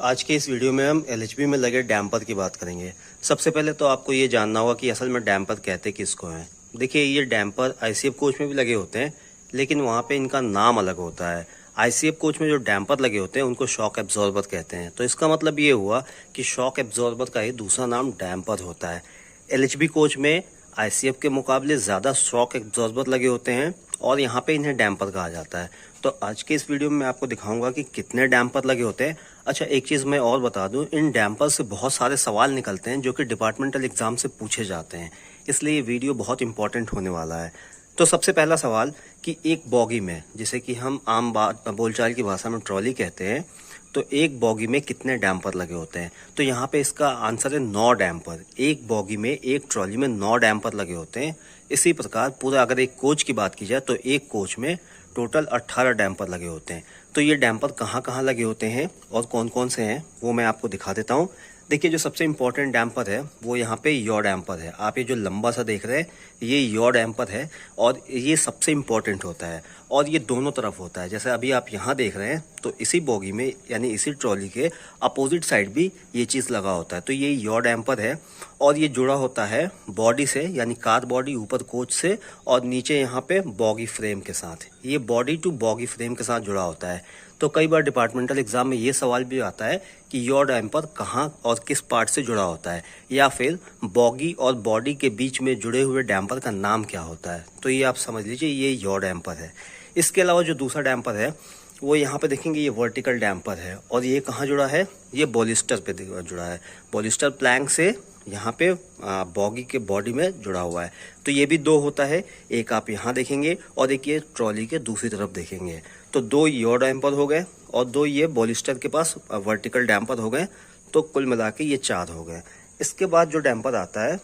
आज के इस वीडियो में हम एलएचबी में लगे डैम्पर की बात करेंगे। सबसे पहले तो आपको ये जानना होगा कि असल में डैम्पर कहते किसको हैं। देखिए, ये डैम्पर आईसीएफ कोच में भी लगे होते हैं, लेकिन वहाँ पे इनका नाम अलग होता है। आईसीएफ कोच में जो डैम्पर लगे होते हैं उनको शॉक एब्जॉर्बर कहते हैं। तो इसका मतलब ये हुआ कि शॉक एब्जॉर्बर का ही दूसरा नाम डैम्पर होता है। एलएचबी कोच में आईसीएफ के मुकाबले ज़्यादा शॉक एब्जॉर्बर लगे होते हैं और यहाँ पे इन्हें डैम्पर कहा जाता है। तो आज के इस वीडियो में मैं आपको दिखाऊंगा कि कितने डैम्पर लगे होते हैं। अच्छा, एक चीज़ मैं और बता दूं, इन डैम्पर से बहुत सारे सवाल निकलते हैं जो कि डिपार्टमेंटल एग्जाम से पूछे जाते हैं, इसलिए ये वीडियो बहुत इंपॉर्टेंट होने वाला है। तो सबसे पहला सवाल कि एक बॉगी में, जिसे कि हम आम बात बोलचाल की भाषा में ट्रॉली कहते हैं, तो एक बॉगी में कितने डैम्पर लगे होते हैं। तो यहाँ पे इसका आंसर है 9 डैम्पर। एक बॉगी में, एक ट्रॉली में 9 डैम्पर लगे होते हैं। इसी प्रकार पूरा अगर एक कोच की बात की जाए तो एक कोच में टोटल 18 डैम्पर लगे होते हैं। तो ये डैम्पर कहाँ कहाँ लगे होते हैं और कौन कौन से हैं वो मैं आपको दिखा देता हूँ। देखिए, जो सबसे इम्पोर्टेंट डैम्पर है वो यहाँ पे यॉ डैम्पर है। आप ये जो लंबा सा देख रहे हैं ये यॉ डैम्पर है और ये सबसे इम्पोर्टेंट होता है और ये दोनों तरफ होता है। जैसे अभी आप यहाँ देख रहे हैं तो इसी बॉगी में यानी इसी ट्रॉली के अपोजिट साइड भी ये चीज़ लगा होता है। तो ये यॉ डैम्पर है और ये जुड़ा होता है बॉडी से, यानी कार बॉडी ऊपर कोच से और नीचे यहाँ पे बॉगी फ्रेम के साथ। ये बॉडी टू बॉगी फ्रेम के साथ जुड़ा होता है। तो कई बार डिपार्टमेंटल एग्जाम में ये सवाल भी आता है कि यॉ डैम्पर कहाँ और किस पार्ट से जुड़ा होता है, या फिर बॉगी और बॉडी के बीच में जुड़े हुए डैम्पर का नाम क्या होता है। तो ये आप समझ लीजिए ये यॉ डैम्पर है। इसके अलावा जो दूसरा डैम्पर है वो यहाँ पे देखेंगे, ये वर्टिकल डैम्पर है और ये कहाँ जुड़ा है, ये बॉलिस्टर पे जुड़ा है। बॉलिस्टर प्लैंक से यहाँ पे बॉगी के बॉडी में जुड़ा हुआ है। तो ये भी 2 होता है, एक आप यहाँ देखेंगे और एक ये ट्रॉली के दूसरी तरफ देखेंगे। तो 2 यॉ डैम्पर हो गए और 2 ये बॉलिस्टर के पास वर्टिकल डैम्पर हो गए। तो कुल मिला के ये 4 हो गए। इसके बाद जो डैम्पर आता है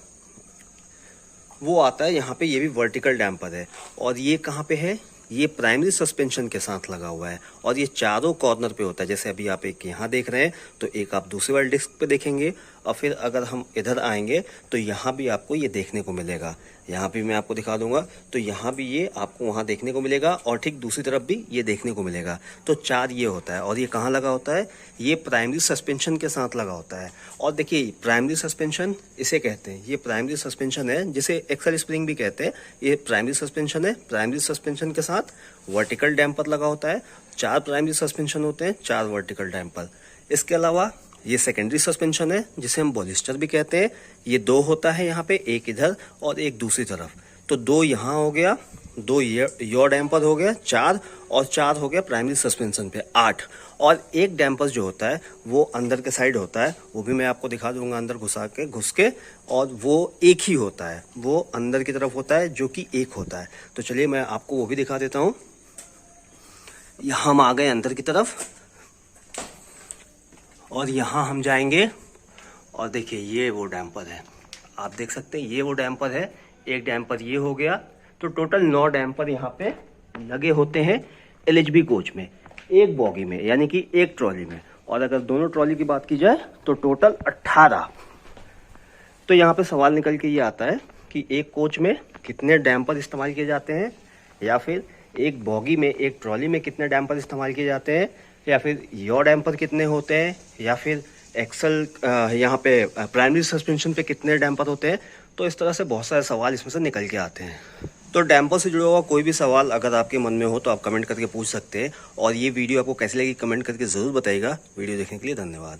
वो आता है यहाँ पे, ये भी वर्टिकल डैम्पर है और ये कहाँ पे है, ये प्राइमरी सस्पेंशन के साथ लगा हुआ है और ये चारों कॉर्नर पे होता है। जैसे अभी आप एक यहाँ देख रहे हैं तो एक आप दूसरे वाले डिस्क पे देखेंगे और फिर अगर हम इधर आएंगे तो यहाँ भी आपको ये देखने को मिलेगा। यहाँ भी मैं आपको दिखा दूंगा तो यहाँ भी ये आपको वहाँ देखने को मिलेगा और ठीक दूसरी तरफ भी ये देखने को मिलेगा। तो 4 ये होता है और ये कहाँ लगा होता है, ये प्राइमरी सस्पेंशन के साथ लगा होता है। और देखिए, प्राइमरी सस्पेंशन इसे कहते हैं, ये प्राइमरी सस्पेंशन है जिसे एक्सल स्प्रिंग भी कहते हैं। ये प्राइमरी सस्पेंशन है। प्राइमरी सस्पेंशन के साथ वर्टिकल डैम्पर लगा होता है। 4 प्राइमरी सस्पेंशन होते हैं, 4 वर्टिकल डैम्पर। इसके अलावा ये सेकेंडरी सस्पेंशन है जिसे हम बॉलिस्टर भी कहते हैं। ये 2 होता है यहाँ पे, एक इधर और एक दूसरी तरफ। तो 2 यहाँ हो गया, 2 यॉ डैम्पर हो गया 4 और 4 हो गया प्राइमरी सस्पेंशन पे 8। और एक डैम्पर जो होता है वो अंदर के साइड होता है, वो भी मैं आपको दिखा दूंगा अंदर घुस के और वो एक ही होता है, वो अंदर की तरफ होता है जो कि एक होता है। तो चलिए मैं आपको वो भी दिखा देता हूँ। यहाँ हम आ गए अंदर की तरफ और यहाँ हम जाएंगे और देखिए ये वो डैम्पर है, आप देख सकते हैं ये वो डैम्पर है। एक डैम्पर ये हो गया। तो टोटल 9 डैम्पर यहाँ पे लगे होते हैं एलएचबी कोच में, एक बॉगी में यानी कि एक ट्रॉली में। और अगर दोनों ट्रॉली की बात की जाए तो टोटल 18। तो यहाँ पे सवाल निकल के ये आता है कि एक कोच में कितने डैम्पर इस्तेमाल किए जाते हैं, या फिर एक बॉगी में, एक ट्रॉली में कितने डैम्पर इस्तेमाल किए जाते हैं, या फिर यॉ डैम्पर कितने होते हैं, या फिर एक्सल यहाँ पे प्राइमरी सस्पेंशन पे कितने डैम्पर होते हैं। तो इस तरह से बहुत सारे सवाल इसमें से निकल के आते हैं। तो डैम्पर से जुड़ा हुआ कोई भी सवाल अगर आपके मन में हो तो आप कमेंट करके पूछ सकते हैं। और ये वीडियो आपको कैसी लगी कमेंट करके ज़रूर बताइएगा। वीडियो देखने के लिए धन्यवाद।